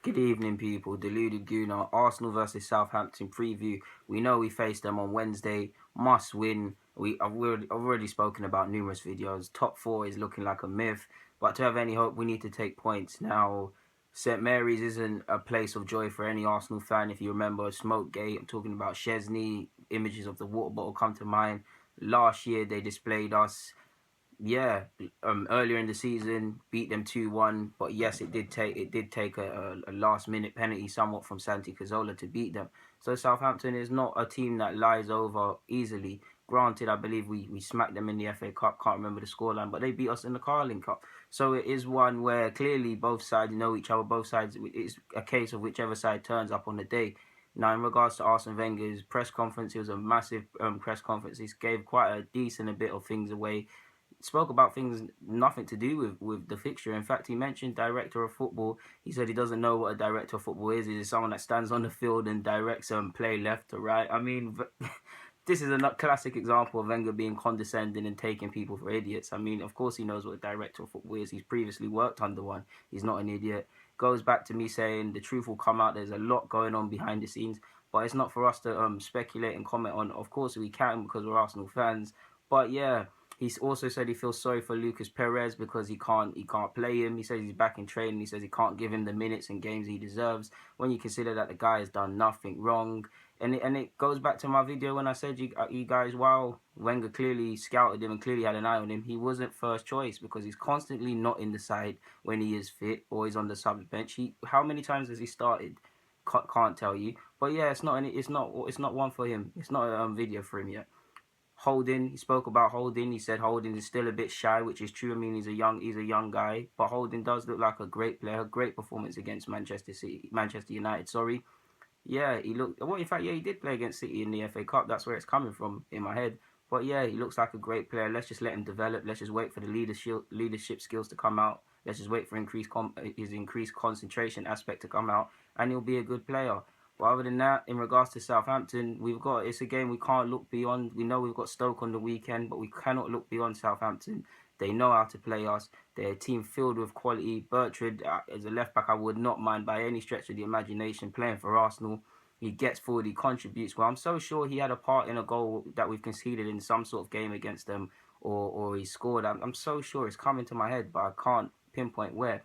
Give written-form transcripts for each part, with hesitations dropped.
Good evening, people. Deluded Gooner, Arsenal versus Southampton preview. We know we face them on Wednesday. Must win. I've already spoken about numerous videos. Top four is looking like a myth. But to have any hope, we need to take points. Now, St Mary's isn't a place of joy for any Arsenal fan. If you remember Smokegate, I'm talking about Chesney. Images of the water bottle come to mind. Last year, they displayed us earlier in the season, beat them 2-1. But yes, it did take a last minute penalty somewhat from Santi Cazorla to beat them. So Southampton is not a team that lies over easily. Granted, I believe we smacked them in the FA Cup. Can't remember the scoreline, but they beat us in the Carling Cup. So it is one where clearly both sides know each other. Both sides, it's a case of whichever side turns up on the day. Now, in regards to Arsene Wenger's press conference, it was a massive press conference. He gave quite a decent bit of things away. Spoke about things nothing to do with the fixture. In fact, he mentioned director of football. He said he doesn't know what a director of football is. It is someone that stands on the field and directs play left to right. I mean, this is a classic example of Wenger being condescending and taking people for idiots. I mean, of course he knows what a director of football is. He's previously worked under one. He's not an idiot. Goes back to me saying the truth will come out. There's a lot going on behind the scenes, but it's not for us to speculate and comment on. Of course we can because we're Arsenal fans. But yeah, he's also said he feels sorry for Lucas Perez because he can't play him. He says he's back in training. He says he can't give him the minutes and games he deserves when you consider that the guy has done nothing wrong. And it goes back to my video when I said you guys, wow, Wenger clearly scouted him and clearly had an eye on him. He wasn't first choice because he's constantly not in the side when he is fit or he's on the subs bench. How many times has he started? Can't tell you. But yeah, it's not one for him. It's not a video for him yet. Holding, he spoke about Holding. He said Holding is still a bit shy, which is true. I mean, he's a young guy, but Holding does look like a great player. A great performance against Manchester United. Sorry, yeah, he looked. Well, in fact, yeah, he did play against City in the FA Cup. That's where it's coming from in my head. But yeah, he looks like a great player. Let's just let him develop. Let's just wait for the leadership skills to come out. Let's just wait for his increased concentration aspect to come out, and he'll be a good player. But other than that, in regards to Southampton, it's a game we can't look beyond. We know we've got Stoke on the weekend, but we cannot look beyond Southampton. They know how to play us. They're a team filled with quality. Bertrand, as a left-back, I would not mind by any stretch of the imagination playing for Arsenal. He gets forward, he contributes well. I'm so sure he had a part in a goal that we've conceded in some sort of game against them, or he scored. I'm so sure it's coming to my head, but I can't pinpoint where.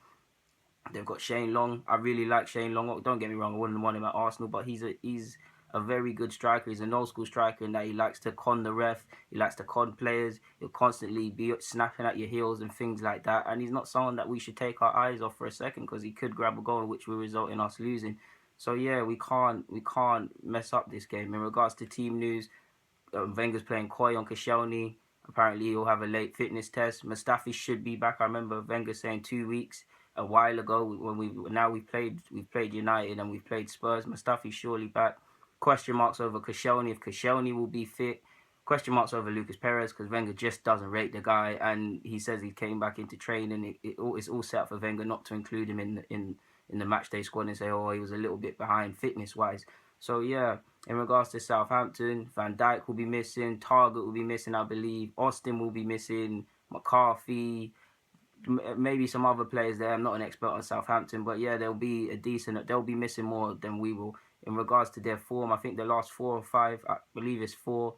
They've got Shane Long. I really like Shane Long. Don't get me wrong, I wouldn't want him at Arsenal, but he's a very good striker. He's an old school striker in that he likes to con the ref. He likes to con players. He'll constantly be snapping at your heels and things like that. And he's not someone that we should take our eyes off for a second because he could grab a goal which will result in us losing. So yeah, we can't mess up this game. In regards to team news, Wenger's playing coy on Koscielny. Apparently he'll have a late fitness test. Mustafi should be back. I remember Wenger saying 2 weeks a while ago when we've played United and we've played Spurs. Mustafi's surely back. Question marks over Koscielny, if Koscielny will be fit. Question marks over Lucas Perez because Wenger just doesn't rate the guy, and he says he came back into training. It's all set up for Wenger not to include him in the matchday squad and say, oh, he was a little bit behind fitness wise. So yeah, in regards to Southampton, Van Dijk will be missing, Target will be missing, I believe, Austin will be missing, McCarthy, maybe some other players there. I'm not an expert on Southampton, but yeah, they'll be missing more than we will. In regards to their form, I think the last 4 or 5, I believe it's 4.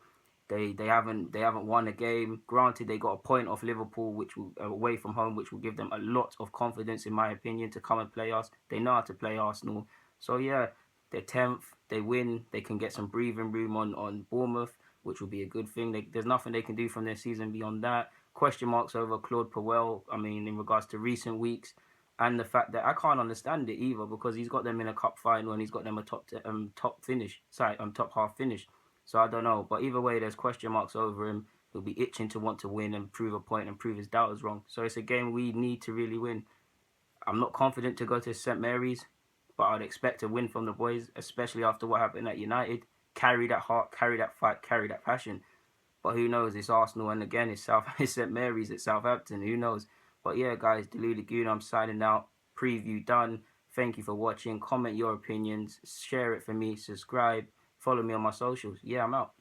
They haven't won a game. Granted, they got a point off Liverpool, which will away from home, which will give them a lot of confidence, in my opinion, to come and play us. They know how to play Arsenal. So yeah, they're 10th. They win. They can get some breathing room on Bournemouth, which will be a good thing. There's nothing they can do from their season beyond that. Question marks over Claude Puel. I mean, in regards to recent weeks. And the fact that I can't understand it either because he's got them in a cup final and he's got them a top half finish. So I don't know. But either way, there's question marks over him. He'll be itching to want to win and prove a point and prove his doubters wrong. So it's a game we need to really win. I'm not confident to go to St Mary's, but I'd expect a win from the boys, especially after what happened at United. Carry that heart, carry that fight, carry that passion. But who knows? It's Arsenal, and again, it's St Mary's at Southampton. Who knows? But yeah, guys, Deluded Goon, I'm signing out. Preview done. Thank you for watching. Comment your opinions. Share it for me. Subscribe. Follow me on my socials. Yeah, I'm out.